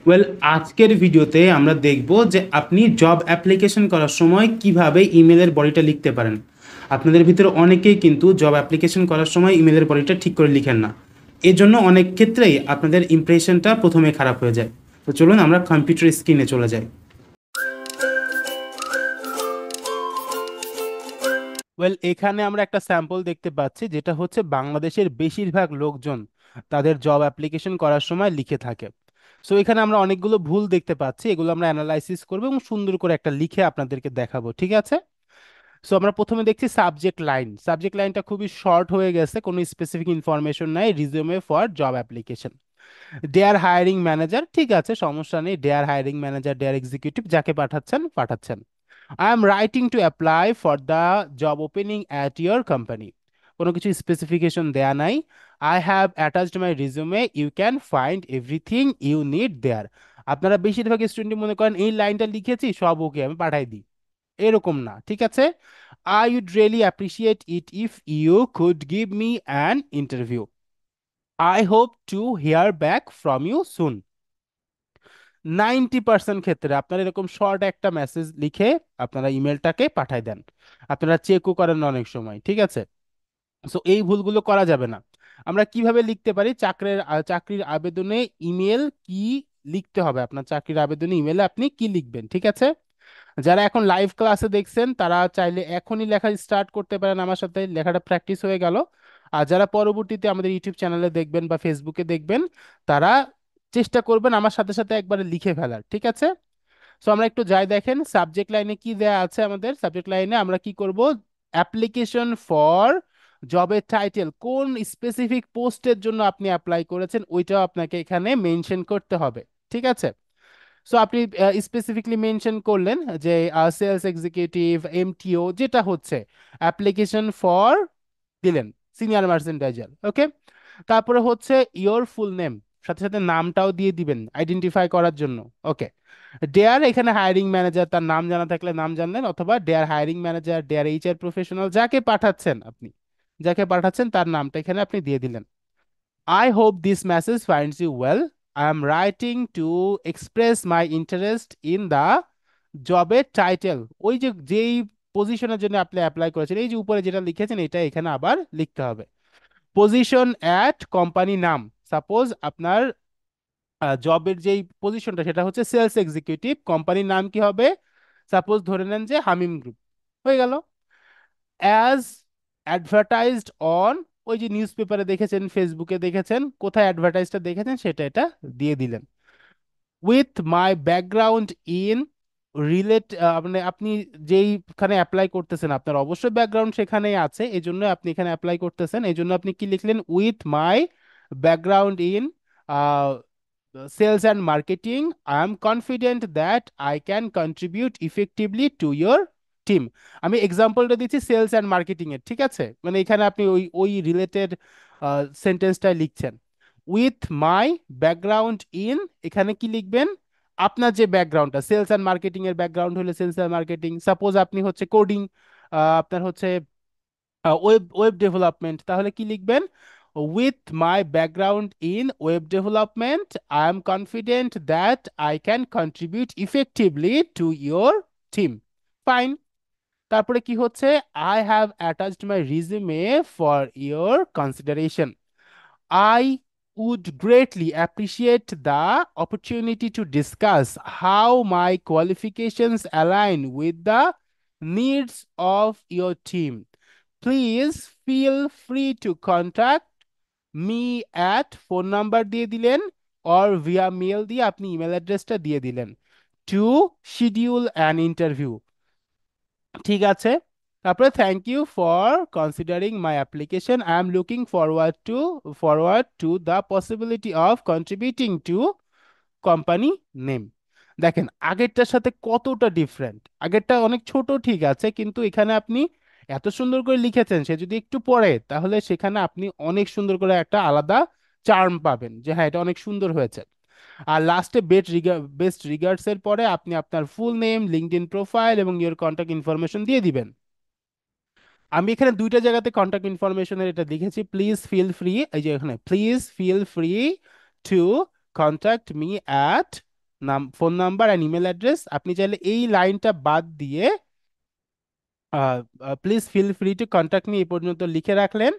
Well, আজকের ভিডিওতে আমরা দেখব যে আপনি জব অ্যাপ্লিকেশন করার সময় কিভাবে ইমেলের বডিটা লিখতে পারেন। আপনাদের ভিতরে অনেকেই কিন্তু জব অ্যাপ্লিকেশন করার সময় ইমেলের বডিটা ঠিক করে লিখেন না। এর জন্য অনেক ক্ষেত্রেই আপনাদের ইমপ্রেশনটা প্রথমে খারাপ হয়ে যায়। তো চলুন আমরা কম্পিউটার স্ক্রিনে চলে যাই। ওয়েল, এখানে আমরা একটা স্যাম্পল দেখতে পাচ্ছি, যেটা হচ্ছে বাংলাদেশের বেশিরভাগ লোকজন তাদের জব অ্যাপ্লিকেশন করার সময় লিখে থাকে। সো এখানে আমরা অনেকগুলো ভুল দেখতে পাচ্ছি, এগুলো আমরা অ্যানালাইসিস করবো এবং সুন্দর করে একটা লিখে আপনাদেরকে দেখাবো, ঠিক আছে? সো আমরা প্রথমে দেখছি সাবজেক্ট লাইন। সাবজেক্ট লাইনটা খুবই শর্ট হয়ে গেছে, কোনো স্পেসিফিক ইনফরমেশন নাই, resume for job application. Dear hiring manager, ঠিক আছে, সমস্যা নেই, dear hiring manager, dear executive, যাকে পাঠাচ্ছেন পাঠাচ্ছেন। I am writing to apply for the job opening at your company. কোনো কিছু স্পেসিফিকেশন দেয়া নাই। I have attached my resume, you can find everything you need there. আপনারা বেশিরভাগ স্টুডেন্ট মনে করেন এই লাইনটা লিখেছি সব ওকে, আমি পাঠাই দিই, এরকম না, ঠিক আছে? I would really appreciate it if you could give me an interview. I hope to hear back from you soon. 90% ক্ষেত্রে আপনারা এরকম শর্ট একটা মেসেজ লিখে আপনারা ইমেলটাকে পাঠায় দেন। আপনারা চেকও করেন না অনেক সময়, ঠিক আছে? সো এই ভুলগুলো করা যাবে না। আমরা কিভাবে লিখতে পারি? চাকরির আবেদনে ইমেল কি লিখতে হবে? আপনার চাকরির আবেদনে ইমেলে আপনি কি লিখবেন, ঠিক আছে? যারা এখন লাইভ ক্লাসে দেখছেন তারা চাইলে এখনই লেখা স্টার্ট করতে পারেন, আমার সাথে লেখাটা প্র্যাকটিস হয়ে গেল। আর যারা পরবর্তীতে আমাদের ইউটিউব চ্যানেলে দেখবেন বা ফেসবুকে দেখবেন, তারা চেষ্টা করবেন আমার সাথে সাথে একবারে লিখে ফেলার, ঠিক আছে? সো আমরা একটু যাই, দেখেন সাবজেক্ট লাইনে কি দেয়া আছে। আমাদের সাবজেক্ট লাইনে আমরা কি করব? অ্যাপ্লিকেশন ফর জবের টাইটেল, কোন স্পেসিফিক পোস্টের জন্য আপনি অ্যাপ্লাই করেছেন ওইটাও আপনাকে এখানে মেনশন করতে হবে, ঠিক আছে? সো আপনি স্পেসিফিকলি মেনশন করলেন যে সেলস এক্সিকিউটিভ, এমটিও, যেটা হচ্ছে অ্যাপ্লিকেশন ফর দিলেন, সিনিয়র মার্চেন্ডাইজার, ওকে। তারপরে হচ্ছে ইয়োর ফুল নেম, সাথে সাথে নামটাও দিয়ে দিবেন আইডেন্টিফাই করার জন্য, ওকে। ডেয়ার, এখানে হায়ারিং ম্যানেজার, তার নাম জানা থাকলে নাম জানলেন, অথবা dear hiring manager, dear HR professional, যাকে পাঠাচ্ছেন আপনি, যাকে পাঠাচ্ছেন তার নামটা এখানে আপনি দিয়ে দিলেন। I hope this message finds you well. I am writing to express my interest in the জবের টাইটেল। ওই যে যেই পজিশনের জন্য আপনি অ্যাপ্লাই করেছেন, এই যে উপরে যেটা লিখেছেন এটা এখানে আবার লিখতে হবে। পজিশন অ্যাট কোম্পানি নাম, সাপোজ আপনার জবের যেই পজিশনটা সেটা হচ্ছে সেলস এক্সিকিউটিভ, কোম্পানির নাম কি হবে? সাপোজ ধরে নেন যে হামিম গ্রুপ, হয়ে গেল। অ্যাজ অ্যাডভার্টাইজড অন, ওই যে নিউজ পেপারে দেখেছেন, ফেসবুকে দেখেছেন, কোথায় অ্যাডভার্টাইজটা দেখেছেন সেটা এটা দিয়ে দিলেন। With my background in relate, মানে আপনি যেইখানে অ্যাপ্লাই করতেছেন আপনার অবশ্যই ব্যাকগ্রাউন্ড সেখানেই আছে, এই জন্য আপনি এখানে অ্যাপ্লাই করতেছেন, এই জন্য আপনি কি লিখলেন? With my background in sales and marketing, I am confident that I can contribute effectively to your team. আমি এক্সাম্পলটা দিচ্ছি সেলস অ্যান্ড মার্কেটিং এর, ঠিক আছে? মানে এখানে আপনি ওই ওই রিলেটেড সেন্টেন্সটাই লিখছেন। উইথ মাই ব্যাকগ্রাউন্ড ইন, এখানে কি লিখবেন? আপনার যে ব্যাকগ্রাউন্ডটা, সেলস অ্যান্ড মার্কেটিং এর ব্যাকগ্রাউন্ড হলে সেলস অ্যান্ড মার্কেটিং, সাপোজ আপনি হচ্ছে কোডিং, আপনার হচ্ছে ওয়েব ওয়েব ডেভেলপমেন্ট, তাহলে কি লিখবেন? With my background in web development, I am confident that I can contribute effectively to your team. Fine. তারপরে কি হচ্ছে? I have attached my resume for your consideration. I would greatly appreciate the opportunity to discuss how my qualifications align with the needs of your team. Please feel free to contact me at phone number দিয়ে দিলেন or via mail দিয়ে আপনি email অ্যাড্রেসটা দিয়ে দিলেন to schedule an interview, ঠিক আছে? তারপরে thank you for considering my application, I am looking forward to the possibility of contributing to company name. দেখেন আগেরটার সাথে কতটা ডিফারেন্ট, আগেরটা অনেক ছোট ঠিক আছে, কিন্তু এখানে আপনি এত সুন্দর করে লিখেছেন, সে যদি একটু পড়ে তাহলে সেখানে আপনি অনেক সুন্দর করে একটা আলাদা চার্ম পাবেন যে হ্যাঁ এটা অনেক সুন্দর হয়েছে। আর লাস্টে বেস্ট রিগার্ডস এর পরে আপনি আপনার ফুল নেম, লিঙ্কডইন প্রোফাইল এবং ইওর কন্ট্যাক্ট ইনফরমেশন দিয়ে দিবেন। আমি এখানে দুইটা জায়গাতে কন্ট্যাক্ট ইনফরমেশনের এটা লিখেছি, প্লিজ ফিল ফ্রি, এই যে এখানে please feel free to contact me at name, phone number and email address. আপনি চাইলে এই লাইনটা বাদ দিয়ে please feel free to contact me এই পর্যন্ত লিখে রাখলেন।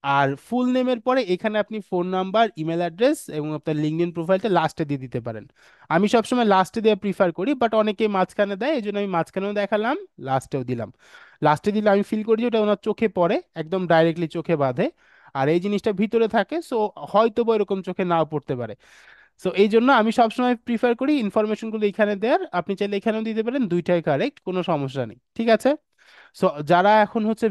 আর ফুল নেমের পরে এখানে আপনি ফোন নাম্বার, ইমেল অ্যাড্রেস এবং আপনার লিঙ্কডইন প্রোফাইলটা লাস্টে দিয়ে দিতে পারেন। আমি সবসময় লাস্টে দিয়ে প্রিফার করি, বাট অনেকে মাঝখানে দেয়, এই জন্য আমি মাঝখানেও দেখালাম, লাস্টেও দিলাম। লাস্টে দিলে আমি ফিল করি যে ওটা ওনার চোখে পড়ে, একদম ডাইরেক্টলি চোখে বাঁধে। আর এই জিনিসটা ভিতরে থাকে, সো হয়তো বা এরকম চোখে নাও পড়তে পারে। সো এই জন্য আমি সবসময় প্রিফার করি ইনফরমেশনগুলো এখানে দেওয়ার। আপনি চাইলে এখানেও দিতে পারেন, দুইটাই কারেক্ট, কোনো সমস্যা নেই, ঠিক আছে। সো যারা এখন হচ্ছে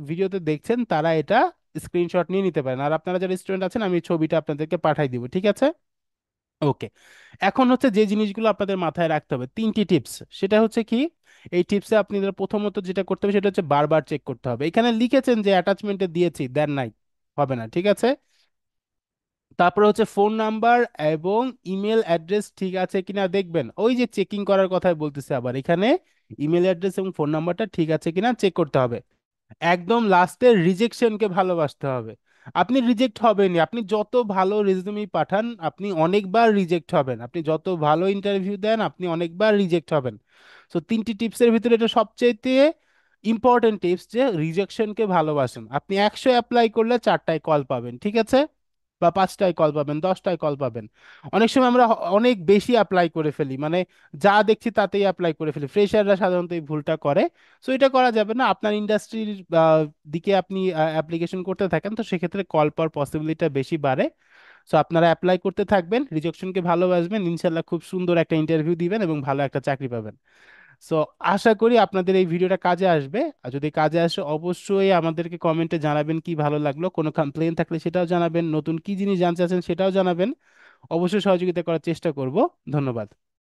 ভিডিওতে দেখছেন তারা এটা স্ক্রিনশট নিয়ে নিতে পারেন, আর আপনারা যারা স্টুডেন্ট আছেন আমি ছবিটা আপনাদেরকে পাঠাই দিব, ঠিক আছে। ওকে, এখন হচ্ছে যে জিনিসগুলো আপনাদের মাথায় রাখতে হবে, তিনটি টিপস। সেটা হচ্ছে কি, এই টিপসে আপনাদের প্রথমত যেটা করতে হবে সেটা হচ্ছে বারবার চেক করতে হবে। এখানে লিখেছেন যে অ্যাটাচমেন্টে দিয়েছি, দেন নাই, হবে না, ঠিক আছে। তারপরে হচ্ছে ফোন নাম্বার এবং ইমেল অ্যাড্রেস ঠিক আছে কিনা দেখবেন, ওই যে চেকিং করার কথাই বলতেছে আবার এখানে, ইমেল অ্যাড্রেস এবং ফোন নাম্বারটা ঠিক আছে কিনা চেক করতে হবে। একদম লাস্টে রিজেকশনকে ভালোবাসতে হবে। আপনি রিজেক্ট হবেনই, আপনি যত ভালো রেজুমি পাঠান আপনি অনেকবার রিজেক্ট হবেন, আপনি যত ভালো ইন্টারভিউ দেন আপনি অনেকবার রিজেক্ট হবেন। সো তিনটি টিপসের ভিতরে এটা সবচেয়ে ইম্পর্টেন্ট টিপস, যে রিজেকশনকে ভালোবাসেন। আপনি 100 অ্যাপ্লাই করলে 4টায় কল পাবেন, ঠিক আছে, বা 5টায় কল পাবেন, 10টায় কল পাবেন। অনেক সময় আমরা অনেক বেশি অ্যাপ্লাই করে ফেলি, মানে যা দেখছি তাতেই অ্যাপ্লাই করে ফেলি, ফ্রেশাররা সাধারণত এই ভুলটা করে। সো এটা করা যাবে না, আপনার ইন্ডাস্ট্রির দিকে আপনি অ্যাপ্লিকেশন করতে থাকেন, তো সেক্ষেত্রে কল পাওয়ার পসিবিলিটিটা বেশি বাড়ে। সো আপনারা অ্যাপ্লাই করতে থাকবেন, রিজেকশনকে ভালোবাসবেন, ইনশাল্লাহ খুব সুন্দর একটা ইন্টারভিউ দিবেন এবং ভালো একটা চাকরি পাবেন। সো আশা করি আপনাদের এই ভিডিওটা কাজে আসবে, আর যদি কাজে আসে অবশ্যই আমাদেরকে কমেন্টে জানাবেন কি ভালো লাগলো, কোনো কমপ্লেন থাকলে সেটাও জানাবেন, নতুন কি জিনিস জানতে চাচ্ছেন সেটাও জানাবেন। অবশ্যই সহযোগিতা করার চেষ্টা করব। ধন্যবাদ।